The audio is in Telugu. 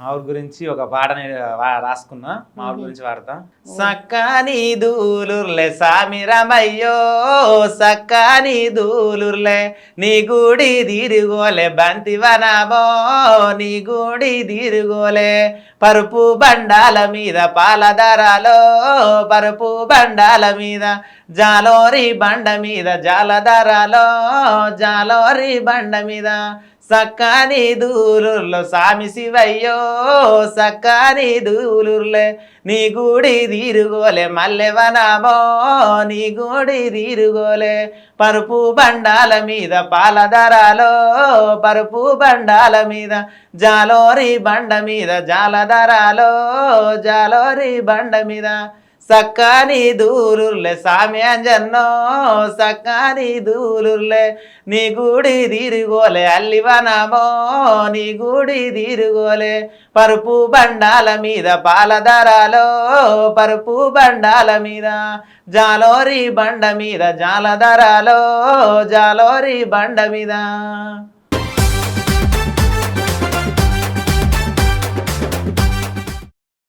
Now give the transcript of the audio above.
మా ఊరి గురించి ఒక పాటని రాసుకున్నా. మా ఊరి హుహు. గురించి పాడతా. ఓహ్! సక్కాని దూలుర్లే సామి రమయ్యో, సక్కాని దూలుర్లే నీ గుడి దీరుగోలే బంతివనమో, నీ గుడి దీరుగోలే పరుపు బండాల మీద పాలధరలో, పరుపు బండాల మీద జాలోరి బండ మీద జాలధరలో, జాలోరి బండ మీద సక్కాని దూలుర్లో సామి శివయ్యో, సక్కాని దూలుర్లే నీ గుడి తీరుగోలే మల్లెవనమో, నీ గుడి తీరుగోలే పరుపు బండాల మీద పాలధరలో, పరుపు బండాల మీద జాలోరి బండ మీద జాలధరలో, జాలోరి బండ మీద సక్కాని దూలుర్లే సామి అంజన్నో, సక్కాని దూలుర్లే నీ గుడి తీరుగోలే అల్లివనమో, నీ గుడి తీరుగోలే పరుపు బండాల మీద పాలధరలో, పరుపు బండాల మీద జాలోరి బండ మీద జాలధరలో, జాలోరి బండ మీద.